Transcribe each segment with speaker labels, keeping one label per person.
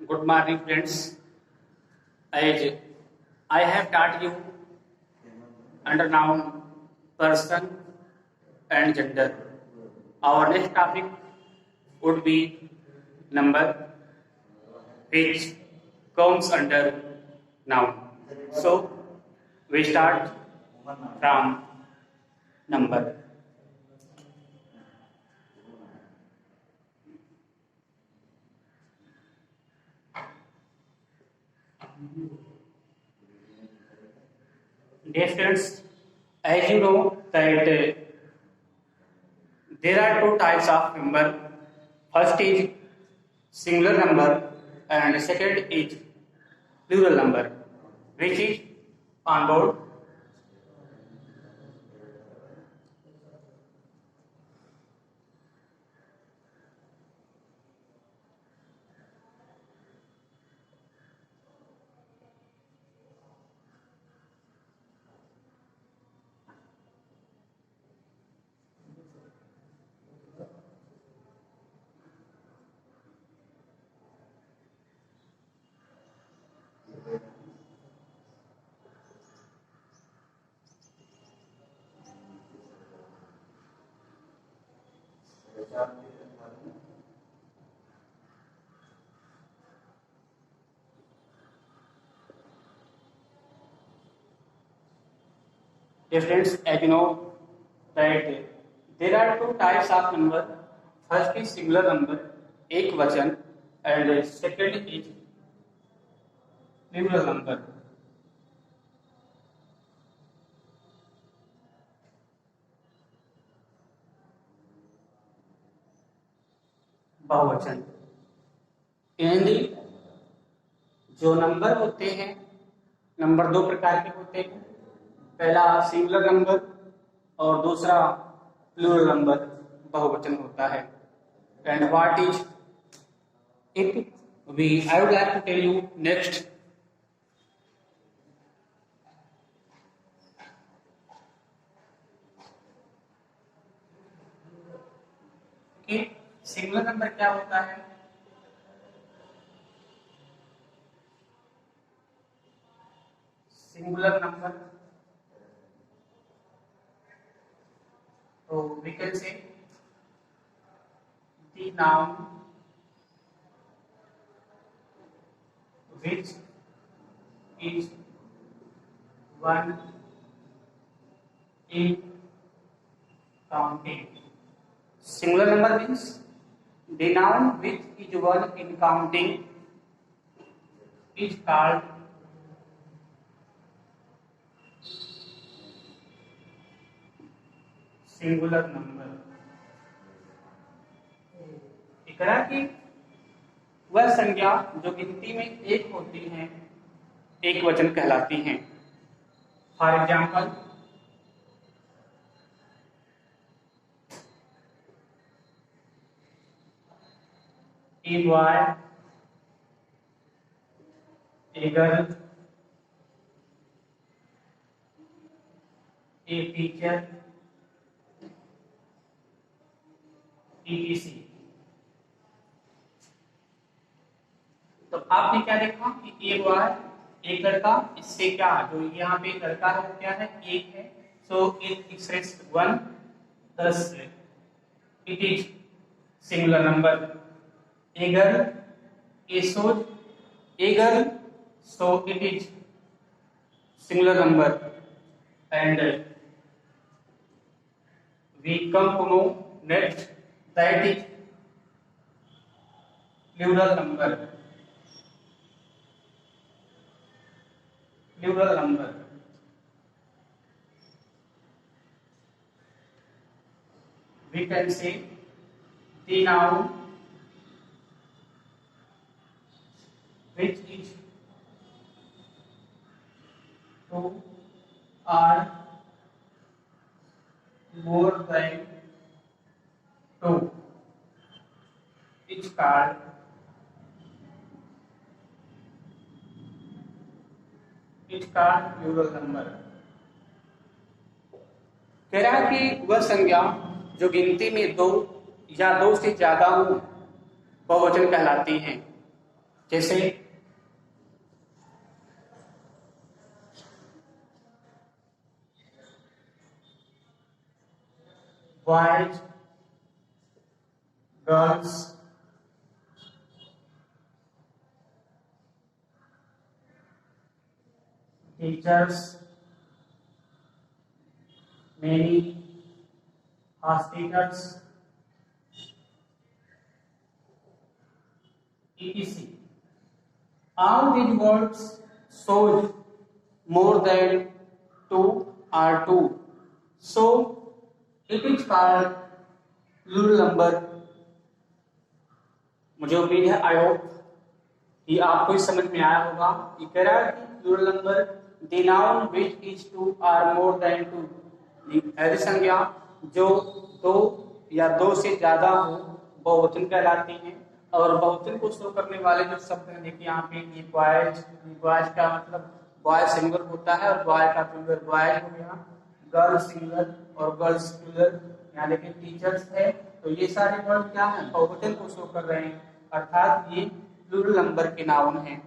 Speaker 1: Good morning, friends. As I have taught you under noun, person, and gender. Our next topic would be number, which comes under noun. So we start from number. Dear friends, as you know that there are two types of number. First is singular number and second is plural number, which is on board. Dear friends, as you know that there are two types of number. First is singular number, एक वचन, and second is plural number. बहुवचन। यानी जो number होते हैं, number दो प्रकार के होते हैं। पहला सिंगुलर नंबर और दूसरा प्लूरल नंबर, बहुवचन होता है। And what is it? I would like to tell you next कि सिंगुलर नंबर क्या होता है। सिंगुलर नंबर, तो we can say the noun which is one in counting. Singular number means the noun which is one in counting is called singular number. Iqra की वह संज्ञा जो गिनती में एक होती हैं, एक वचन कहलाती हैं। For example, a boy, A girl, a teacher, ETC। तो आपने क्या देखा कि ए बॉय, एक लड़का, इससे क्या जो यहाँ पे लड़का है वो क्या है, एक है। So it express one, thus it is singular number. A girl, a सोज, a girl, so it is singular number. And we come to know next that is plural number. Plural number, we can say the noun which is two or more than two is called plural number। कह रहा है कि वह संज्ञा जो गिनती में दो या दो से ज्यादा हो, बहुवचन कहलाती हैं। जैसे boys, girls, teachers, many, hospitals, etc. All these words shows more than two or two. So it is called plural number. मुझे उम्मीद है आई होप कि आपको इस समझ में आया होगा। ये कह रहा है कि plural number the noun which is two or more than two, ऐसी संज्ञा जो दो या दो से ज्यादा हो बहुवचन कहलाती हैं। और बहुवचन को शो करने वाले जो शब्द हैं, देखिए यहाँ पे ये बॉयज, बॉयज का मतलब बॉय सिंगुलर होता है और बॉय का प्लूरल बॉयज हो गया, गर्ल सिंगुलर और गर्ल्स प्लूरल। यहाँ देखिए टीचर्स है, तो ये सारे वर्ड क्या है, बहुवचन को शो कर रहे हैं, अर्थात ये प्लूरल नंबर के नाउन हैं।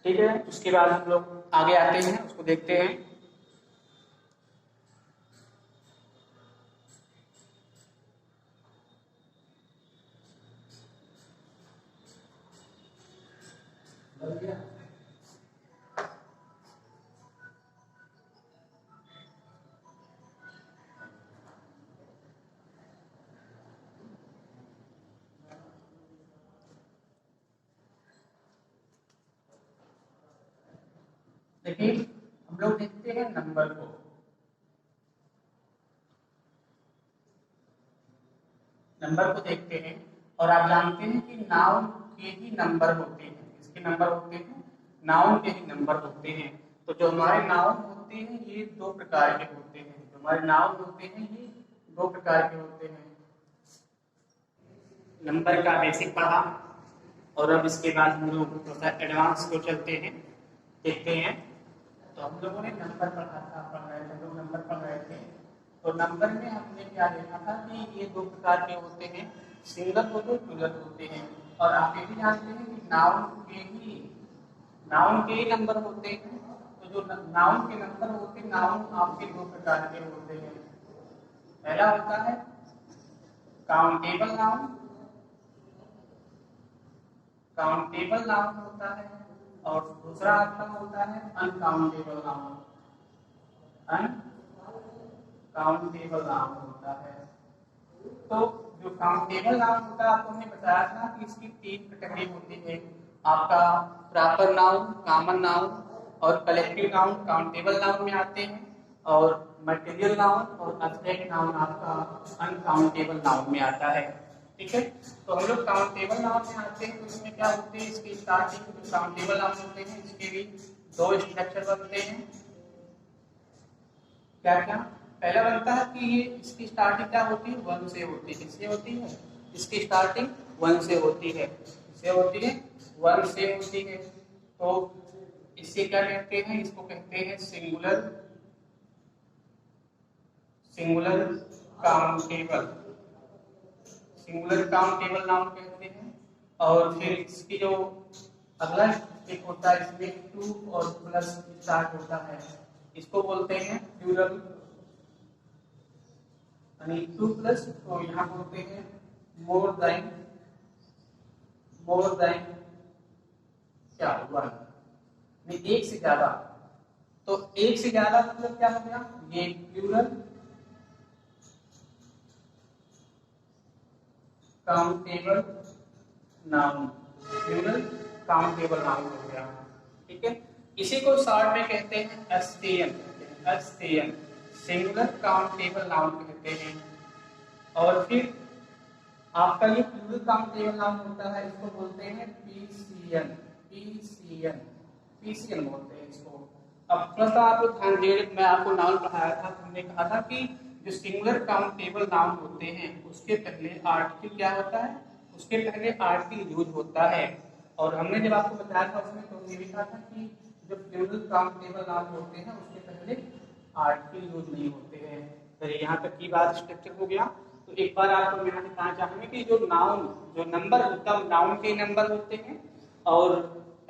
Speaker 1: ठीक है, उसके बाद हम लोग आगे आते हैं, उसको देखते हैं। देखिए हम लोग देखते हैं नंबर को। नंबर को देखते हैं और आप जानते हैं कि नाउन के ही नंबर होते हैं। इसके नंबर होते हैं, नाउन के ही नंबर होते हैं। तो जो हमारे नाउन होते हैं ये दो प्रकार के होते हैं। जो हमारे नाउन होते हैं ये दो प्रकार के होते हैं। नंबर का बेसिक पढ़ा और अब इसके बाद हम लोग थोड़ा सा एडवांस को चलते हैं, देखते हैं। तो हम लोगों ने नंबर पढ़ा था, पढ़ रहे थे, हम लोग नंबर पढ़ रहे थे। तो नंबर में हमने क्या देखा था कि ये दो प्रकार के होते हैं, सिंगल होते हैं, प्लूरल होते हैं। और आप ये भी जानते हैं कि नाउन के ही नंबर होते हैं। तो जो नाउन के नंबर होते हैं, नाउन आपके दो प्रकार के होते हैं। पहला होता है काउंटेबल नाउन, काउंटेबल नाउन होता है, और दूसरा आपका होता है अनकाउंटेबल नाउन। अनकाउंटेबल नाउन होता है। तो जो काउंटेबल नाउन होता है, आपको हमने बताया था कि इसकी तीन कैटेगरी होती है। आपका प्रॉपर नाउन, कॉमन नाउन और कलेक्टिव नाउन काउंटेबल नाउन में आते हैं, और मटेरियल नाउन और एब्स्ट्रैक्ट नाउन आपका अनकाउंटेबल नाउन में आता है। ठीक है, तो हम लोग काउंटेबल नाउन में आते हैं। तो इसमें क्या होते हैं, इसकी स्टार्टिंग जो काउंटेबल नाउन होते हैं इसके भी दो स्ट्रक्चर बनते हैं। क्या क्या, पहला बनता है कि ये इसकी स्टार्टिंग क्या होती है, वन से होती है। इससे होती है, इसकी स्टार्टिंग वन से होती है, इससे होती है, वन से होती है। तो इससे क्या कहते हैं, इसको कहते हैं singular, singular countable, singular countable noun कहते हैं। और फिर इसकी जो अगला स्टेप होता है, इसमें टू और प्लस स्टार्ट होता है, इसको बोलते हैं प्लूरल, यानी टू प्लस। तो यहाँ बोलते हैं मोर देन, मोर देन क्या, वन, एक से ज्यादा। तो एक से ज्यादा मतलब क्या हो गया, ये plural countable noun, plural countable noun हो गया। ठीक है, इसी को शॉर्ट में कहते हैं STN, STN singular countable noun कहते हैं। और फिर आपका ये प्लूरल काउंटेबल नाउन होता है, इसको बोलते हैं पीसीएन, पीसीएन, पीसीएन बोलते हैं इसको। अब थोड़ा सा आप ध्यान दीजिए, मैं आपको नाउन पढ़ाया था, हमने कहा था कि जो सिंगुलर काउंटेबल नाउन होते हैं उसके पहले आर्टिकल क्या होता है, उसके पहले आर्टिकल यूज होता है। और हमने जब आपको बताया था उसमें तो ये भी कहा था कि जो प्लूरल काउंटेबल नाउन होते हैं उसके पहले आर्टिकल यूज नहीं होते हैं। तो यहाँ तक की बात स्ट्रक्चर हो गया। तो एक बार आपको मैं बताना चाहूंगा कि जो नाउन जो नंबर होता है नाउन के नंबर होते हैं, और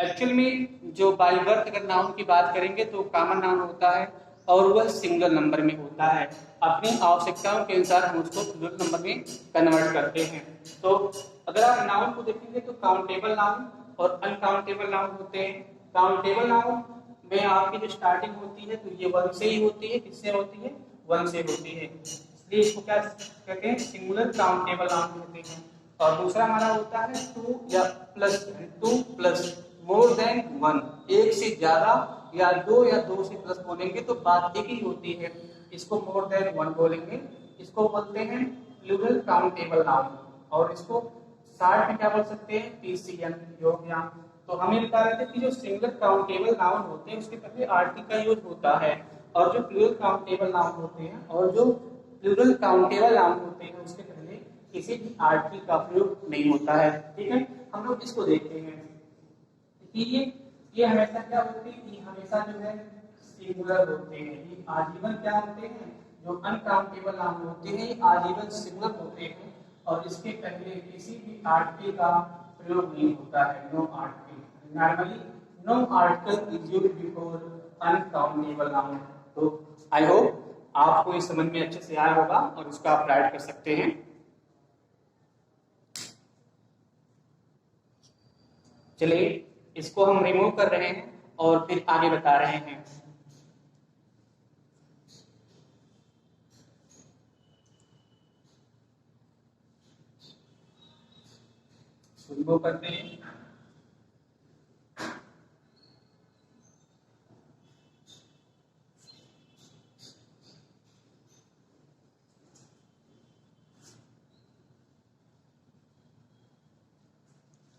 Speaker 1: एक्चुअल में जो बाय बर्थ अगर नाउन की बात करेंगे तो कॉमन नाउन होता है और वह सिंगल नंबर में होता है। अपनी आवश्यकताओं के अनुसार हम उसको प्लूरल नंबर में कन्वर्ट करते हैं। तो अगर आप नाउन को देखेंगे तो काउंटेबल नाउन और अनकाउंटेबल नाउन होते हैं। काउंटेबल नाउन में आपकी जो स्टार्टिंग होती है तो ये 1 से ही होती है। किससे होती है? 1 से होती है, इसलिए इसको क्या कहते हैं? सिंगुलर काउंटेबल नाउन कहते हैं। और दूसरा हमारा होता है 2 या प्लस, 2 प्लस मोर देन 1, एक से ज्यादा या 2 या 2 से प्लस बोलेंगे तो बात एक ही होती है, इसको मोर देन 1 बोलेंगे। इसको बोलते हैं प्लूरल काउंटेबल नाउन, और इसको शॉर्ट में क्या बोल सकते हैं? पीसीएन हो गया। तो हमें बता रहे थे कि जो सिंगुलर काउंटेबल नाउन होते हैं उसके पहले आरटी का यूज होता है, और जो प्लूरल काउंटेबल नाउन होते हैं उसके पहले किसी भी आरटी का प्रयोग नहीं होता है। ठीक है, हम लोग इसको देखते हैं कि ये हमेशा क्या होते हैं? ये हमेशा जो है सिंगुलर होते हैं। ये आजीवन क्या होते हैं? जो अनकाउंटेबल नाउन होते हैं ये आजीवन सिंगुलर होते हैं, और इसके पहले किसी भी आर्टिकल का प्रयोग नहीं होता है। No article, normally no article is used before uncountable noun. तो आई होप आपको इस समझ में अच्छे से आया होगा और इसका आप राइट कर सकते हैं। चलिए इसको हम रिमूव कर रहे हैं और फिर आगे बता रहे हैं। रिमूव करते हैं।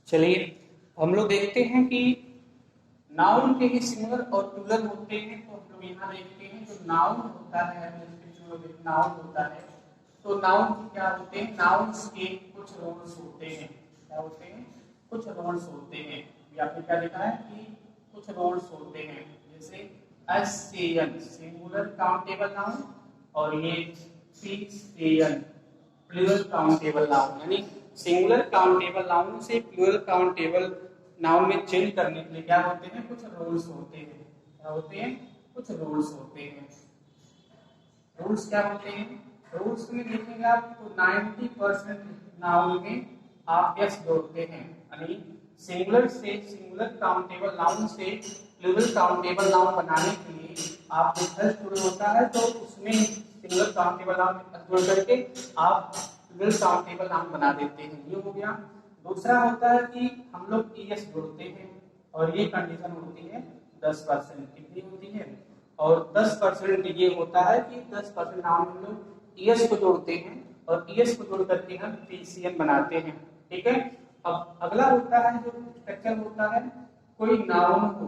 Speaker 1: चलिए हम लोग देखते हैं कि नाउन के ही सिंगुलर और प्लूरल होते हैं। तो हम लोग यहाँ देखते हैं जो नाउन होता है, नाउन होता है तो नाउन क्या होते हैं? नाउन्स के कुछ रूल्स होते हैं। क्या होते हैं? कुछ रूल्स होते हैं। या फिर क्या लिखा है कि कुछ रूल्स होते हैं, जैसे एससीएन सिंगुलर काउंटेबल नाउन और ये पीसीएन प्लूरल काउंटेबल नाउन, यानी सिंगुलर काउंटेबल नाउन से प्लूरल काउंटेबल नाउन में चेंज करने के लिए क्या होते हैं? कुछ रूल्स होते हैं। क्या होते हैं? कुछ रूल्स होते हैं। रूल्स क्या होते हैं? रूल्स में देखेंगे आप तो 90% नाउन में आप एस जोड़ते हैं, यानी सिंगुलर से सिंगुलर काउंटेबल नाउन से प्लूरल काउंटेबल नाउन बनाने के लिए आप जो एस जोड़ होता है तो उसमें सिंगुलर काउंटेबल नाउन जोड़ करके आप प्लूरल काउंटेबल नाउन बना देते हैं। ये हो गया। दूसरा होता है कि हम लोग ईएस जोड़ते हैं, और ये कंडीशन होती है 10%। कितनी होती है? और 10% ये होता है कि 10% नाउन हम लोग ईएस को जोड़ते हैं और ईएस को जोड़ करके हम पीसीएन बनाते हैं। ठीक है। अब अगला होता है जो स्ट्रक्चर होता है, कोई नाउन हो,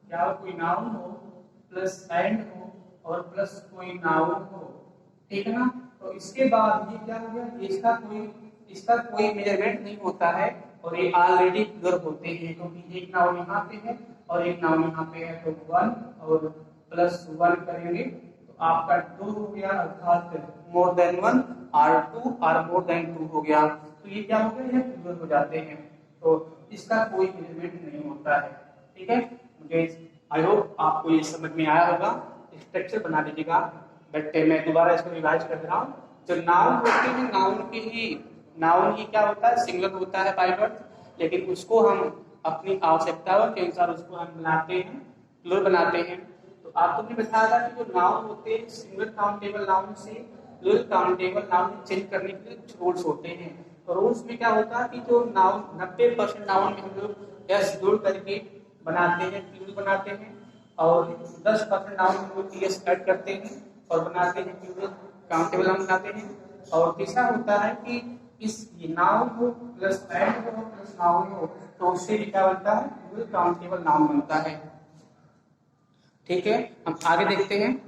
Speaker 1: क्या हो? कोई नाउन हो प्लस एंड हो और प्लस कोई नाउन हो, ठीक है ना? तो इसके बाद ये क्या हो गया? इसका कोई मेजरमेंट नहीं होता है और ये ऑलरेडी प्लूरल होते हैं, क्योंकि एक नाउन यहाँ पे है और एक नाउन यहाँ पे है। तो 1 और प्लस 1 करेंगे तो आपका 2 हो गया, अर्थात मोर देन 1 और 2 और मोर देन 2 हो गया। तो ये क्या हो गया? ये प्लूरल हो जाते हैं, तो इसका कोई मेजरमेंट नहीं होता है। ठीक है, मुझे आई होप आपको ये समझ में आया होगा। स्ट्रक्चर बना लीजिएगा। बट मैं दोबारा इसको रिवाइज कर रहा हूँ। जो नाउन होते हैं, नाउन ही क्या होता है? सिंगुलर होता है बाय बर्थ, लेकिन उसको हम अपनी आवश्यकताओं के अनुसार उसको हम बनाते हैं, प्लूरल बनाते हैं। तो आपको भी बताया था कि जो नाउन होते हैं सिंगुलर काउंटेबल नाउन से प्लूरल काउंटेबल नाउन में चेंज करने के लिए कुछ रूल्स होते हैं। तो रूल्स में क्या होता है कि जो नाउन 90% नाउन में हम लोग एस जोड़ करके बनाते हैं, प्लूरल बनाते हैं, और 10% नाउन में हम लोग एस ऐड करते हैं और बनाते हैं प्लूरल काउंटेबल नाउन बनाते हैं। और तीसरा होता है कि इस नाउन हो प्लस एंड हो प्लस नाउन हो तो उससे क्या बनता है? प्लूरल काउंटेबल नाउन बनता है। ठीक है, हम आगे देखते हैं।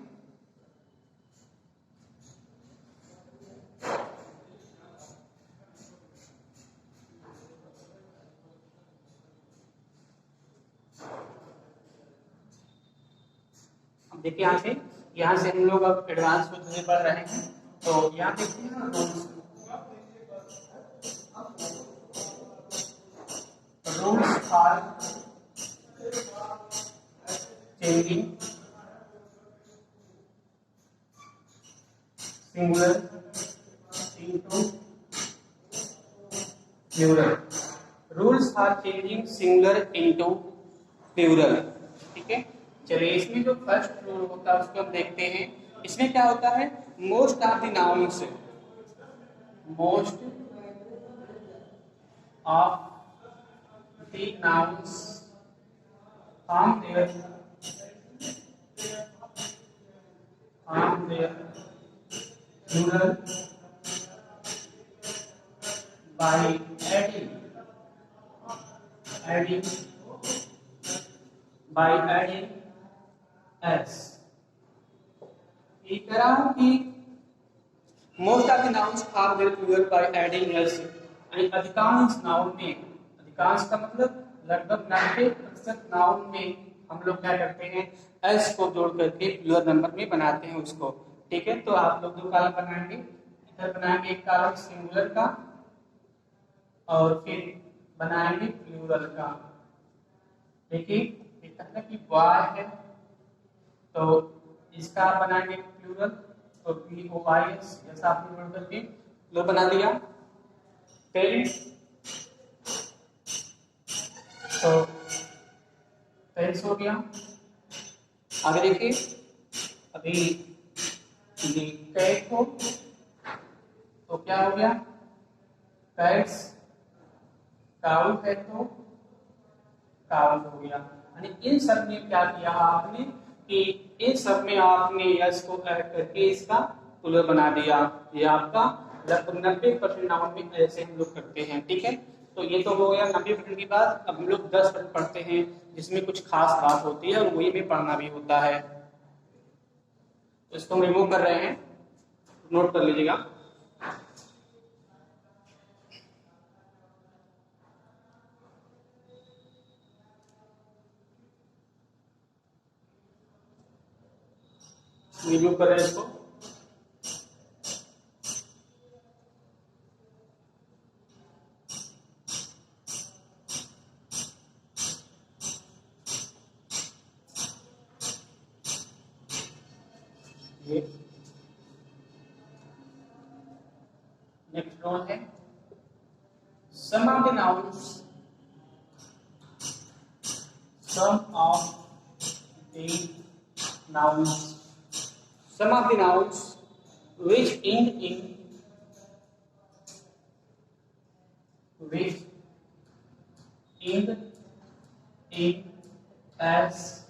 Speaker 1: देखिए यहाँ से हम लोग अब एडवांस को पढ़ रहे हैं। तो यहाँ देखते हैं ना rules, are changing singular into plural. Rules are changing singular into plural. ठीक है, चलिए इसमें जो फर्स्ट रूल होता है उसको हम देखते हैं। इसमें क्या होता है, most of the nouns, most of the nouns form their plural by adding s। ये कह रहा हूं कि most of the nouns are their plural by adding s। अधिकांश नाउन में, अधिकांश का मतलब लगभग 90% नाउन में हम लोग क्या करते हैं, s को जोड़ करके प्लूरल नंबर में बनाते हैं उसको। ठीक है, तो आप लोग दो कॉलम बनाएंगे, इधर बनाएंगे एक कॉलम सिंगुलर का और फिर बनाएंगे प्लूरल का। देखिए ये कहना कि वाई है तो इसका बनाएंगे प्लूरल, तो POYS जैसा आपने जोड़ करके लो बना दिया। पेरेंट्स तो पेरेंट्स हो गया। आगे देखिए, अभी कैट को तो क्या हो गया, कैट्स। काउ है तो काउ हो गया। यानी इन सब में क्या किया आपने कि इन सब में आपने यस को ऐड करके इसका प्लूरल बना दिया। ये आपका लगभग 90% नाउन में ऐसे हम लोग करते हैं। ठीक है, तो ये तो हो गया 90% की बात। अब हम लोग 10% पढ़ते हैं जिसमें कुछ खास बात होती है और वही में पढ़ना भी होता है। तो इसको हम रिमूव कर रहे हैं, नोट कर लीजिएगा। रिमूव कर रहे हैं इसको। नेक्स्ट रूल है, some of the nouns, some of the nouns, some of the nouns which end in s,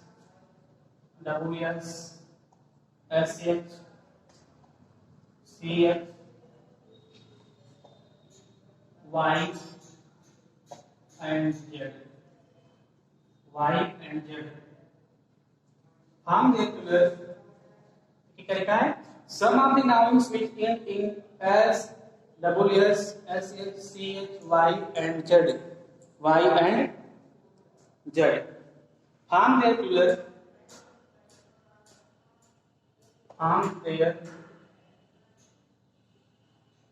Speaker 1: ws, sh, ch, y and z, हम रेगुलर की करेगा है। Some of the nouns which end in s, ws, sh, ch, y and z, form their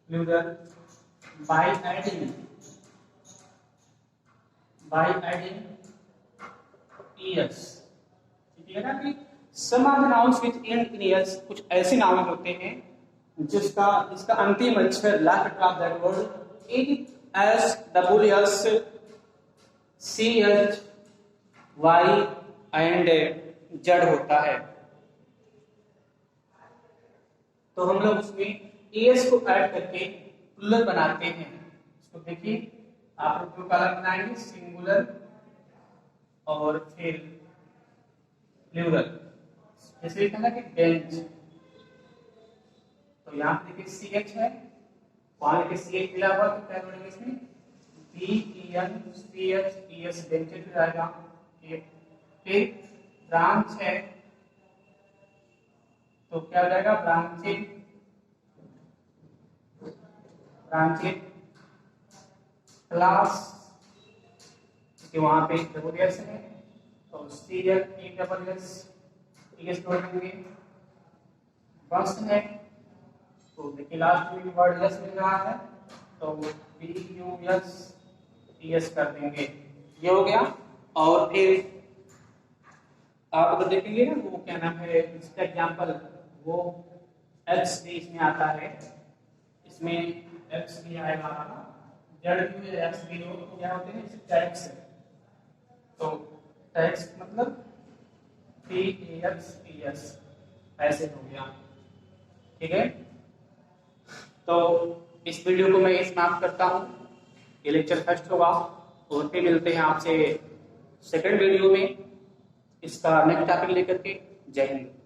Speaker 1: plural by adding es। ठीक है ना कि some of the nouns which end in S, कुछ ऐसे नाउन होते हैं जिसका अंतिम अक्षर last of that word in S, W S, C H, Y and Z होता है। तो हम लोग उसमें एस को ऐड करके प्लूरल बनाते हैं। इसको देखिए, आप लोग जो कॉलम बनाएंगे सिंगुलर और फिर प्लूरल। जैसे लिखा था कि बेंच, तो यहाँ पे देखिए सी एच है, वहां देखिए सी एच मिला हुआ, तो क्या करेंगे इसमें BENCH बेंच हो जाएगा। फिर ब्रांच है तो क्या हो जाएगा ब्रांचेज, क्लास कि वहां पे डब्ल्यूएस है तो सीरियल ESS जोड़ देंगे। बस है तो देखिए लास्ट में वर्ड यस मिल रहा है तो BUS ES कर देंगे। ये हो गया। और फिर आप अगर देखेंगे ना वो क्या नाम है इसका एग्जांपल, वो एक्स भी इसमें आता है, इसमें एक्स भी आएगा आपका, जेड भी एक्स भी हो तो क्या होते हैं टैक्स है। तो टैक्स मतलब पी एक्स पी एस ऐसे हो गया। ठीक है, तो इस वीडियो को मैं समाप्त करता हूँ। ये लेक्चर फर्स्ट होगा और फिर मिलते हैं आपसे सेकंड वीडियो में इसका नेक्स्ट टॉपिक लेकर के। जय हिंद।